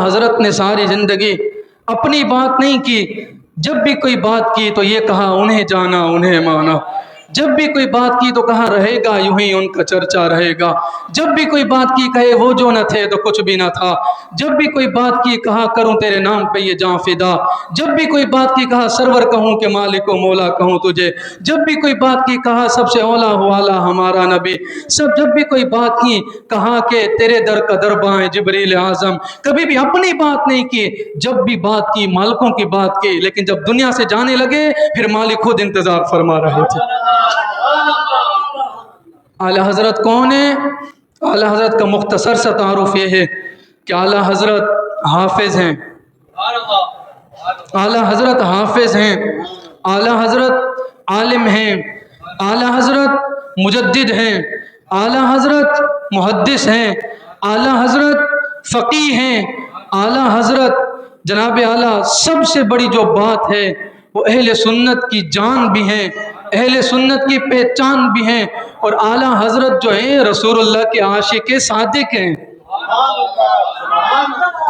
حضرت نے ساری زندگی اپنی بات نہیں کی، جب بھی کوئی بات کی تو یہ کہا انہیں جانا انہیں مانا، جب بھی کوئی بات کی تو کہا رہے گا یوں ہی ان کا چرچا رہے گا، جب بھی کوئی بات کی کہے وہ جو نہ تھے تو کچھ بھی نہ تھا، جب بھی کوئی بات کی کہا کروں تیرے نام پہ یہ جاں فدا، جب بھی کوئی بات کی کہا سرور کہوں کہ مالک و مولا کہوں تجھے، جب بھی کوئی بات کی کہا سب سے اولا والا ہمارا نبی، سب جب بھی کوئی بات کی کہا کہ تیرے در کا درباں جبریل اعظم، کبھی بھی اپنی بات نہیں کی، جب بھی بات کی مالکوں کی بات کی، لیکن جب دنیا سے جانے لگے پھر مالک خود انتظار فرما رہے تھے۔ اعلیٰ حضرت کون ہے؟ اعلیٰ حضرت کا مختصر سا تعارف یہ ہے کہ اعلیٰ حضرت حافظ ہیں، اعلیٰ حضرت حافظ ہیں، اعلیٰ حضرت عالم ہیں، اعلیٰ حضرت مجدد ہیں، اعلیٰ حضرت محدث ہیں، اعلیٰ حضرت فقیہ ہیں، اعلیٰ حضرت جناب اعلیٰ سب سے بڑی جو بات ہے وہ اہل سنت کی جان بھی ہیں، اہل سنت کی پہچان بھی ہیں، اور اعلیٰ حضرت جو ہیں رسول اللہ کے عاشق صادق ہیں۔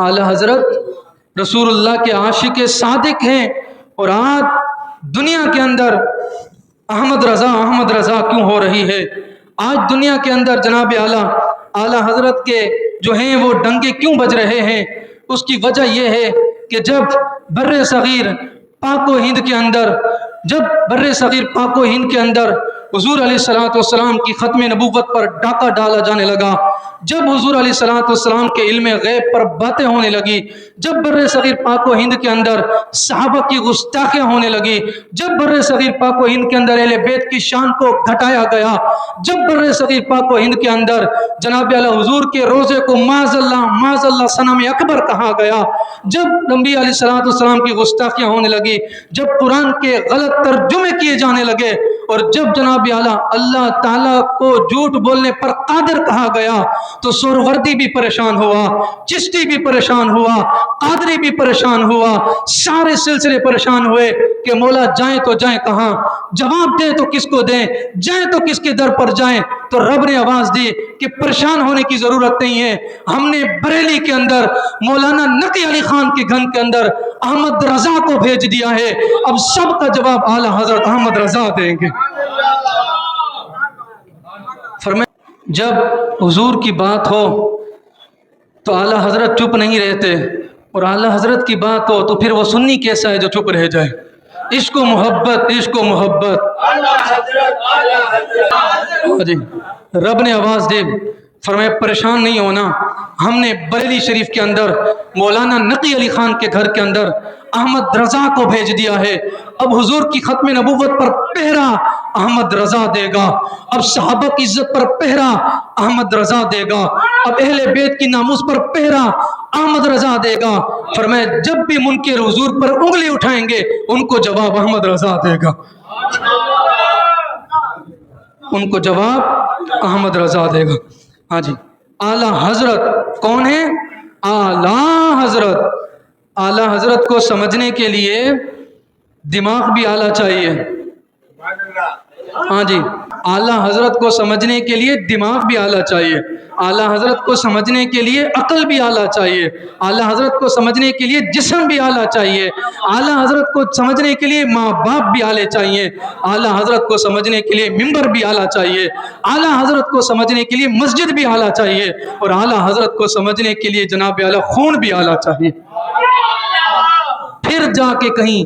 اعلیٰ حضرت رسول اللہ کے عاشق صادق ہیں، اور آج دنیا کے اندر احمد رضا کیوں ہو رہی ہے؟ آج دنیا کے اندر جناب اعلیٰ حضرت کے جو ہیں وہ ڈنگے کیوں بج رہے ہیں؟ اس کی وجہ یہ ہے کہ جب بر صغیر پاک و ہند کے اندر حضور علیہ السلام کی ختم نبوت پر ڈاکہ ڈالا جانے لگا، جب حضور علیہ السلام کے علم غیب پر باتیں ہونے لگی، جب بر صغیر پاک و ہند کے اندر صحابہ کی گستاخیاں ہونے لگی، جب بر صغیر پاک و ہند کے اندر اہل بیت کی شان کو گھٹایا گیا، جب بر صغیر پاک و ہند کے اندر جناب اعلیٰ حضور کے روزے کو معاذ اللہ صنم اکبر کہا گیا، جب نبی علیہ السلام کی گستاخیاں ہونے لگی، جب قرآن کے غلط ترجمے کیے جانے لگے، اور جب جناب اعلیٰ اللہ تعالیٰ کو جھوٹ بولنے پر قادر کہا گیا تو سہروردی بھی پریشان ہوا، چشتی بھی پریشان ہوا، قادری بھی پریشان ہوا، سارے سلسلے پریشان ہوئے کہ مولا جائیں تو جائیں کہاں، جواب دیں تو کس کو دیں، جائیں تو کس کے در پر جائیں؟ تو رب نے آواز دی کہ پریشان ہونے کی ضرورت نہیں ہے، ہم نے بریلی کے اندر مولانا نقی علی خان کے گھر کے اندر احمد رضا کو بھیج دیا ہے، اب سب کا جواب اعلیٰ حضرت احمد رضا دیں گے۔ فرمایا جب حضور کی بات ہو تو اعلیٰ حضرت چپ نہیں رہتے، اور اعلیٰ حضرت کی بات ہو تو پھر وہ سنی کیسا ہے جو چپ رہ جائے؟ عشق و محبت، عشق و محبت۔ جی رب نے آواز دی، فرمایا پریشان نہیں ہونا، ہم نے بریلی شریف کے اندر مولانا نقی علی خان کے گھر کے اندر احمد رضا کو بھیج دیا ہے، اب حضور کی ختم نبوت پر پہرا احمد رضا دے گا، اب صحابہ کی عزت پر پہرا احمد رضا دے گا، اب اہل بیت کی ناموس پر پہرا احمد رضا دے گا۔ فرمایا جب بھی منکر حضور پر انگلی اٹھائیں گے ان کو جواب احمد رضا دے گا، ان کو جواب احمد رضا دے گا۔ ہاں جی اعلیٰ حضرت کون ہے؟ اعلیٰ حضرت، اعلیٰ حضرت کو سمجھنے کے لیے دماغ بھی اعلیٰ چاہیے۔ ہاں جی اعلیٰ حضرت کو سمجھنے کے لیے دماغ بھی اعلیٰ چاہیے، اعلیٰ حضرت کو سمجھنے کے لیے عقل بھی اعلیٰ چاہیے، اعلیٰ حضرت کو سمجھنے کے لیے جسم بھی اعلیٰ چاہیے، اعلیٰ حضرت کو سمجھنے کے لیے ماں باپ بھی اعلیٰ چاہیے، اعلیٰ حضرت کو سمجھنے کے لیے ممبر بھی اعلیٰ چاہیے، اعلیٰ حضرت کو سمجھنے کے لیے مسجد بھی اعلیٰ چاہیے، اور اعلیٰ حضرت کو سمجھنے کے لیے جناب اعلیٰ خون بھی اعلیٰ چاہیے۔ پھر جا کے کہیں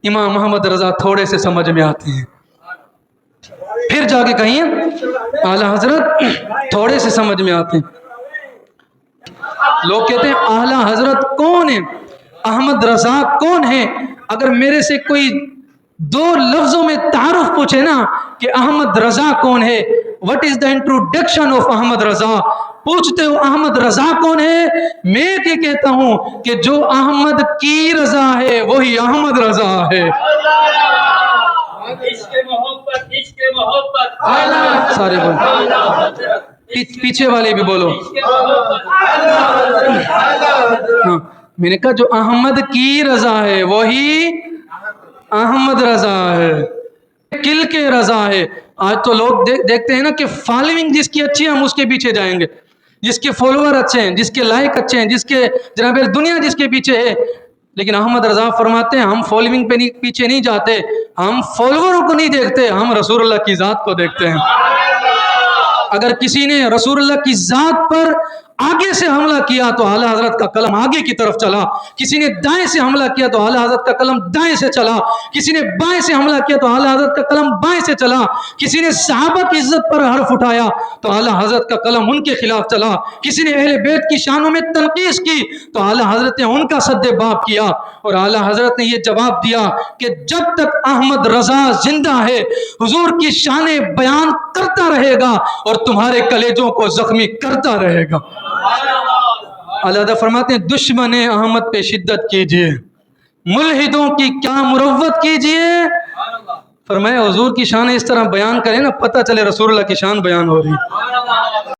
امام محمد رضا تھوڑے سے سمجھ میں آتے ہیں، پھر جا کے کہیں اعلیٰ حضرت تھوڑے سے سمجھ میں آتے ہیں۔ لوگ کہتے ہیں اعلیٰ حضرت کون ہے، احمد رضا کون ہے؟ اگر میرے سے کوئی دو لفظوں میں تعارف پوچھے نا کہ احمد رضا کون ہے، what is the introduction of Ahmad Raza, پوچھتے ہو احمد رضا کون ہے، میں کیا کہتا ہوں کہ جو احمد کی رضا ہے وہی احمد رضا ہے۔ سارے بولو، پیچھے والے بھی بولو۔ میں نے کہا جو احمد کی رضا ہے وہی احمد رضا ہے، کل کے رضا ہے۔ آج تو لوگ دیکھتے ہیں نا کہ فالوئنگ جس کی اچھی ہے ہم اس کے پیچھے جائیں گے، جس کے فالوور اچھے ہیں، جس کے لائک اچھے ہیں، جس کے جناب دنیا جس کے پیچھے ہے. لیکن احمد رضا فرماتے ہیں ہم فالوئنگ پہ پیچھے نہیں جاتے، ہم فالووروں کو نہیں دیکھتے، ہم رسول اللہ کی ذات کو دیکھتے ہیں. اگر کسی نے رسول اللہ کی ذات پر آگے سے حملہ کیا تو اعلیٰ حضرت کا قلم آگے کی طرف چلا، کسی نے دائیں سے حملہ کیا تو اعلیٰ حضرت کا قلم دائیں سے چلا، کسی نے بائیں سے حملہ کیا تو اعلیٰ حضرت کا قلم بائیں سے چلا، کسی نے صحابہ کی عزت پر حرف اٹھایا تو اعلیٰ حضرت کا قلم ان کے خلاف چلا، کسی نے اہل بیت کی شانوں میں تنقیص کی تو اعلیٰ حضرت نے ان کا سد باب کیا. اور اعلیٰ حضرت نے یہ جواب دیا کہ جب تک احمد رضا زندہ ہے حضور کی شانیں بیان کرتا رہے گا اور تمہارے کلیجوں کو زخمی کرتا رہے گا. اللہ فرماتے ہیں دشمن احمد پہ شدت کیجئے، ملحدوں کی کیا مروت کیجئے. فرمایا حضور کی شان اس طرح بیان کریں نا پتہ چلے رسول اللہ کی شان بیان ہو رہی.